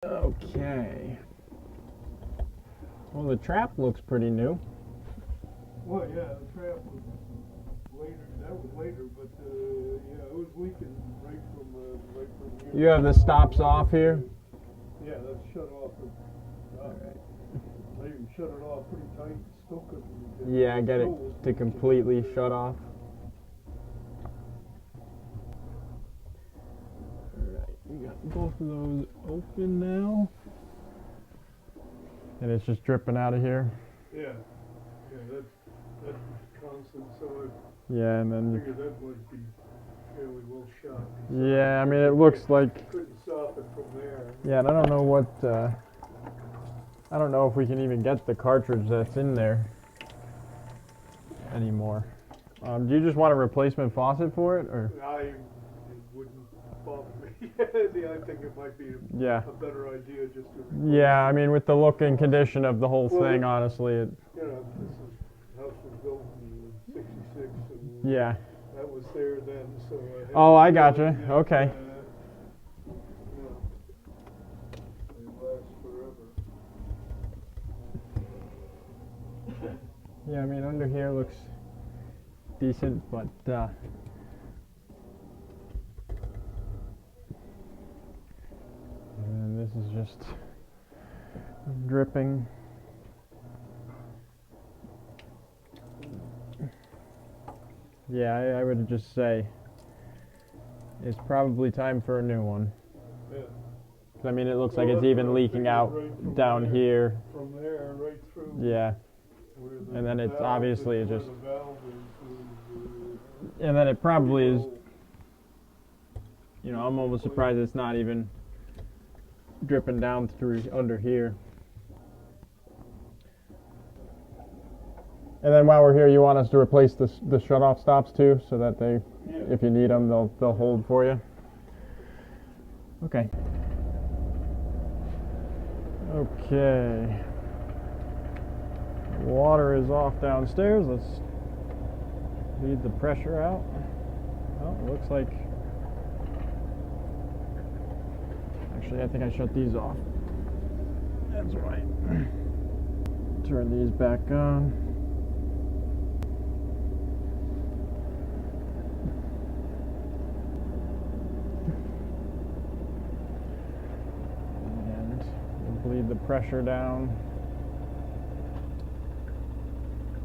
Okay. Well, the trap looks pretty new. Well, yeah, the trap was later. That was later, but yeah, it was leaking right from here. You have the stops off here? Yeah, that's shut off. They even shut it off pretty tight. Still couldn't. Yeah, I get it to completely shut off. Alright, we got both of those open now. And it's just dripping out of here. Yeah, that's constant. So yeah, and then I figured that might be fairly well shot. Yeah, I mean it looks like. Couldn't stop it from there. Yeah, and I don't know what. I don't know if we can even get the cartridge that's in there anymore. Do you just want a replacement faucet for it, or? It wouldn't bother me. I think it might be a better idea just to. Yeah, I mean, with the look and condition of the whole thing, honestly, it. This house was built in '66, and yeah. that was there then. So. Oh, I gotcha. Okay. They last forever. Yeah, I mean, under here looks decent, but and this is just dripping. Yeah, I would just say it's probably time for a new one. Yeah. I mean, it looks like it's even leaking out down here. From there, right through. Yeah. And then it's obviously just. And then it probably is. You know, I'm almost surprised it's not even dripping down through under here. And then while we're here, you want us to replace the shut-off stops too, so that they, if you need them, they'll hold for you. Okay. Okay. Water is off downstairs. Let's lead the pressure out. Well, it looks like. Actually, I think I shut these off. That's right. Turn these back on. And we'll bleed the pressure down.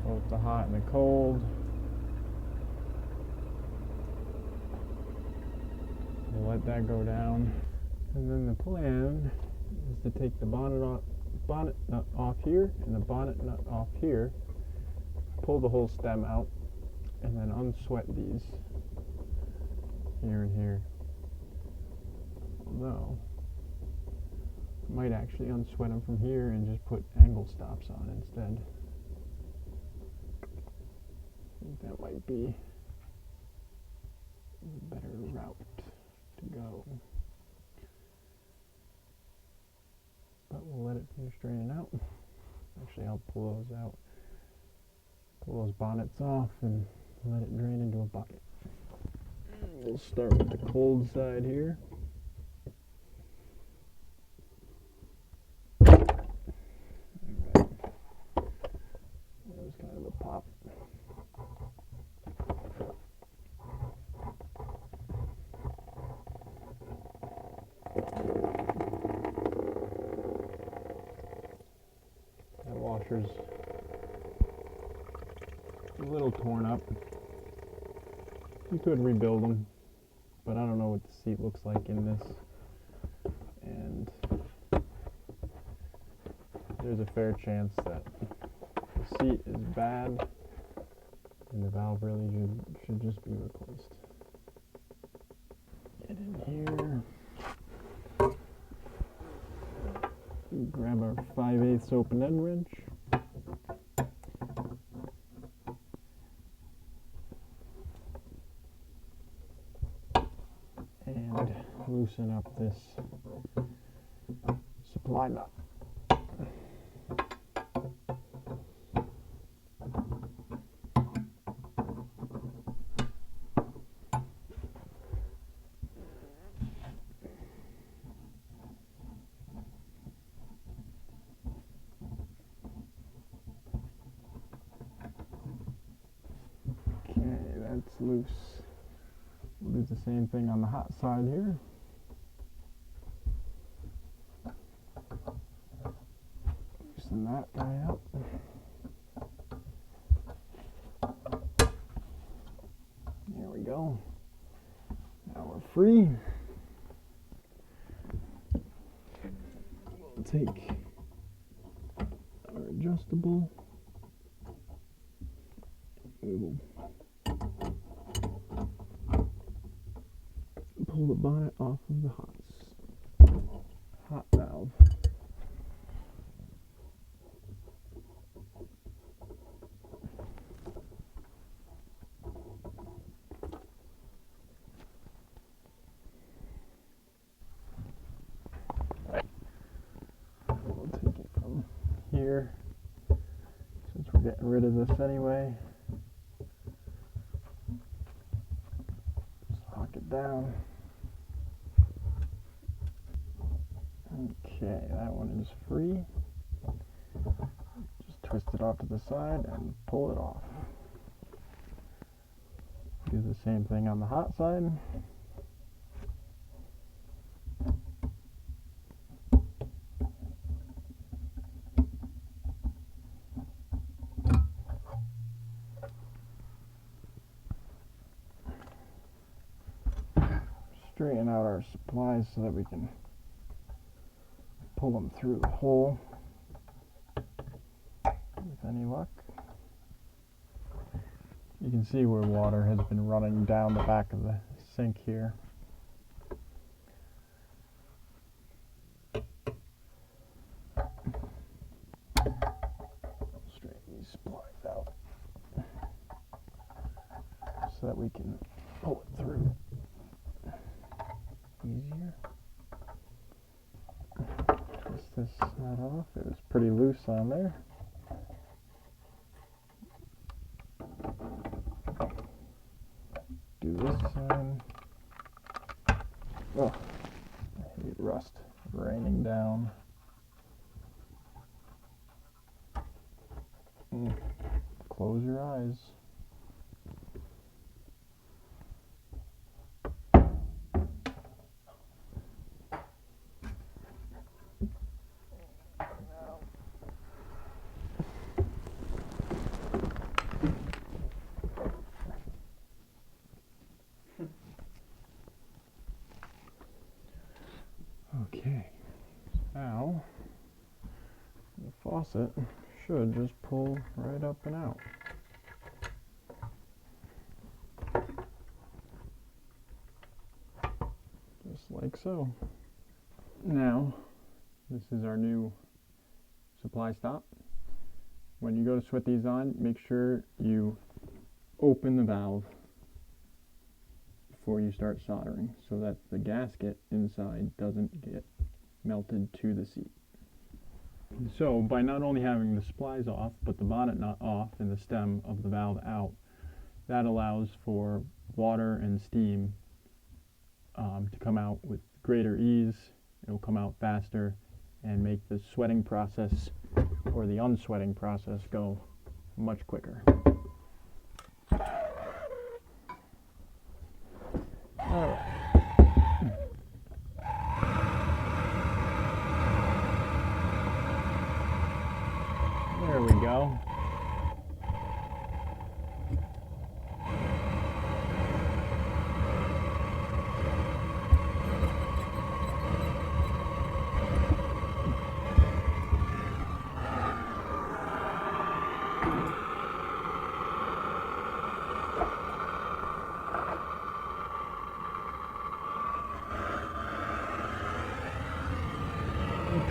Both the hot and the cold. We'll let that go down. And then the plan is to take the bonnet nut off here and the bonnet nut off here, pull the whole stem out, and then unsweat these here and here. Although, I might actually unsweat them from here and just put angle stops on instead. I think that might be a better route to go. But we'll let it finish draining out. Actually, I'll pull those out. Pull those bonnets off and let it drain into a bucket. We'll start with the cold side here. Alright. That was kind of a pop. That washer's a little torn up. You could rebuild them, but I don't know what the seat looks like in this. And there's a fair chance that the seat is bad and the valve really should just be replaced. Get in here. Grab our 5/8 open end wrench. And loosen up this supply nut. loose. We'll do the same thing on the hot side here. Loosen that guy up. There we go. Now we're free. We'll take our adjustable. We will pull the bonnet off of the hot valve. We'll take it from here, since we're getting rid of this anyway. Just lock it down. Okay, that one is free. Just twist it off to the side and pull it off. Do the same thing on the hot side. Straighten out our supplies so that we can pull them through the hole with any luck. You can see where water has been running down the back of the sink here. Straighten these supplies out so that we can pull it through easier. Twist this side off. It was pretty loose on there. Do this side. Oh, I hate rust raining down. Close your eyes. Okay, now the faucet should just pull right up and out. Just like so. Now, this is our new supply stop. When you go to switch these on, make sure you open the valve before you start soldering so that the gasket inside doesn't get melted to the seat. So by not only having the supplies off but the bonnet nut off and the stem of the valve out, that allows for water and steam to come out with greater ease. It'll come out faster and make the sweating process or the unsweating process go much quicker. Alright. There we go.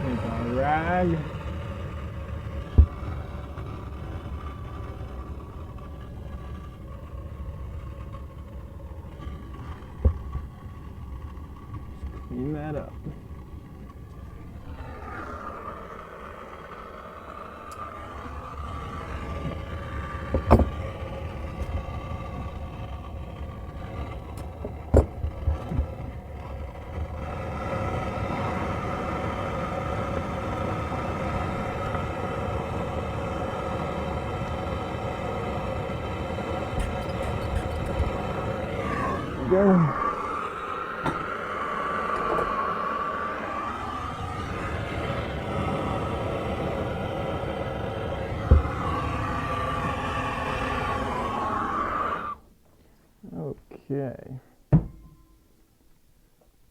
Take our rag. Clean that up. go. Okay.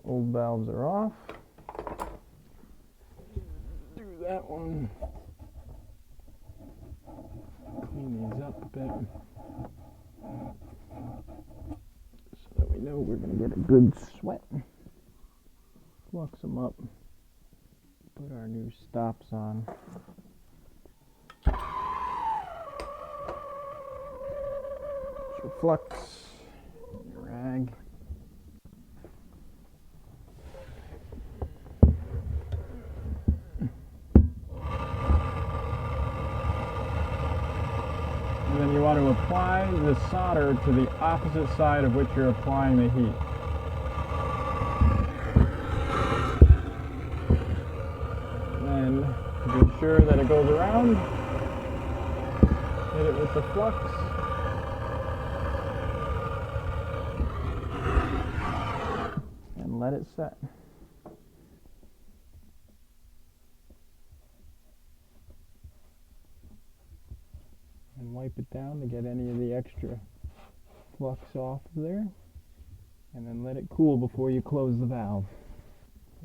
Old valves are off. Do that one. Clean these up a bit so that we know we're going to get a good sweat. Flux them up. Put our new stops on. Your flux, your rag. And then you want to apply the solder to the opposite side of which you're applying the heat. And then be sure that it goes around. Hit it with the flux. And let it set. And wipe it down to get any of the extra flux off of there. And then let it cool before you close the valve.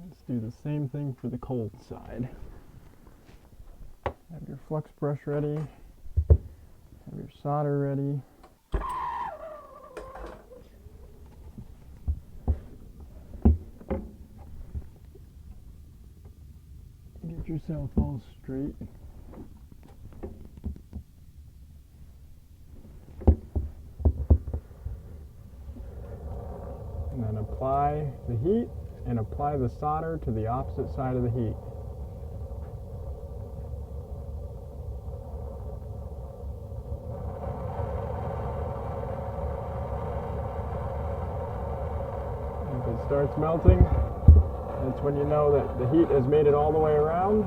Let's do the same thing for the cold side. Have your flux brush ready. Have your solder ready. Get yourself all straight. And then apply the heat and apply the solder to the opposite side of the heat. If it starts melting, that's when you know that the heat has made it all the way around.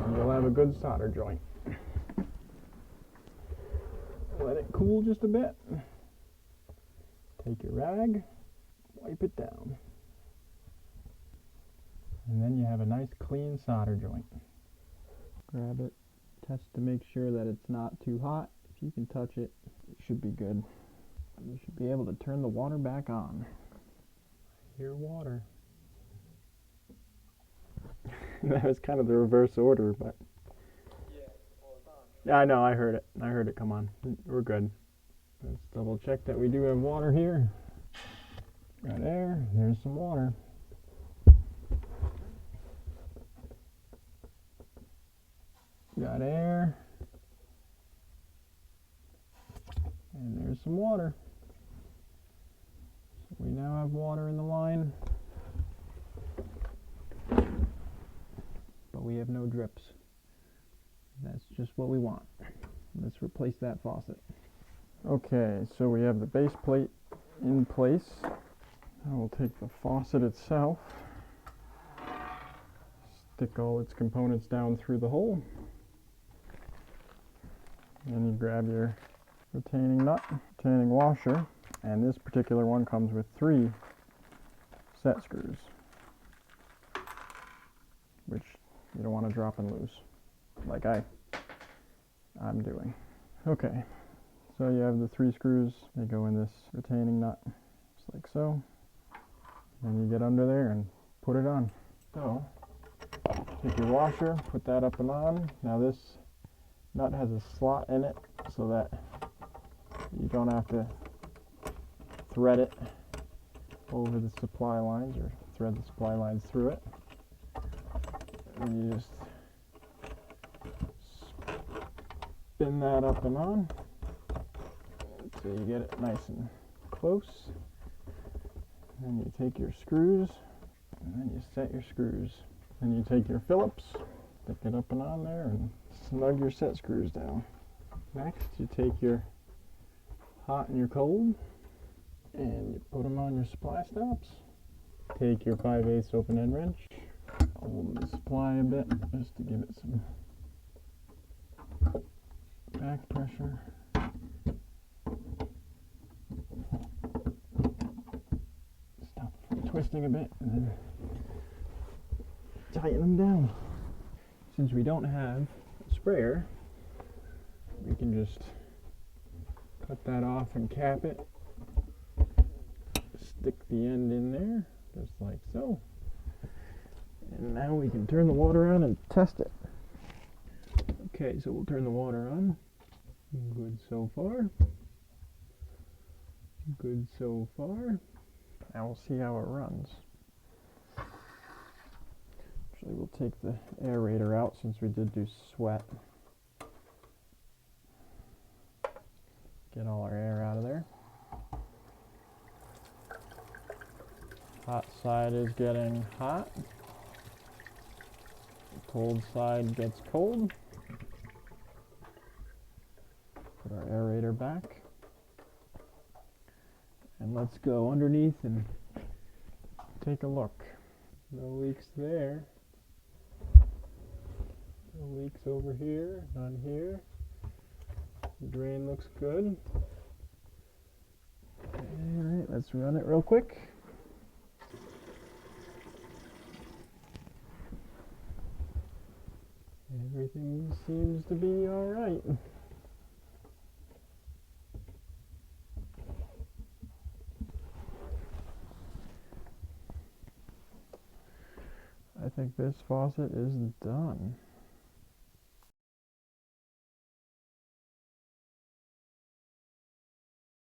And you'll have a good solder joint. Let it cool just a bit. Take your rag, wipe it down. And then you have a nice clean solder joint. Grab it, test to make sure that it's not too hot. If you can touch it, it should be good. You should be able to turn the water back on. I hear water. That was kind of the reverse order, but yeah, I know, I heard it. I heard it come on. We're good. Let's double check that we do have water here. Got air, there's some water. Got air. And there's some water. So we now have water in the line. But we have no drips. That's just what we want. Let's replace that faucet. Okay, so we have the base plate in place. I will take the faucet itself, stick all its components down through the hole, and you grab your retaining nut, retaining washer, and this particular one comes with 3 set screws, which you don't want to drop and lose, like I'm doing. Okay, so you have the 3 screws. They go in this retaining nut, just like so. Then you get under there and put it on. So, take your washer, put that up and on. Now this nut has a slot in it so that you don't have to thread it over the supply lines or thread the supply lines through it. And you just spin that up and on until you get it nice and close. Then you take your screws, and then you set your screws. Then you take your Phillips, stick it up and on there, and snug your set screws down. Next, you take your hot and your cold, and you put them on your supply stops. Take your 5/8 open end wrench, hold the supply a bit, just to give it some back pressure. Stop it from twisting a bit and then tighten them down. Since we don't have a sprayer, we can just cut that off and cap it. Stick the end in there, just like so. And now we can turn the water on and test it. Okay, so we'll turn the water on. Good so far. Good so far. Now we'll see how it runs. Actually, we'll take the aerator out since we did do sweat. Get all our air out of there. Hot side is getting hot. The cold side gets cold. Put our aerator back. And let's go underneath and take a look. No leaks there. No leaks over here, none here. The drain looks good. Alright, let's run it real quick. Everything seems to be alright. I think this faucet is done.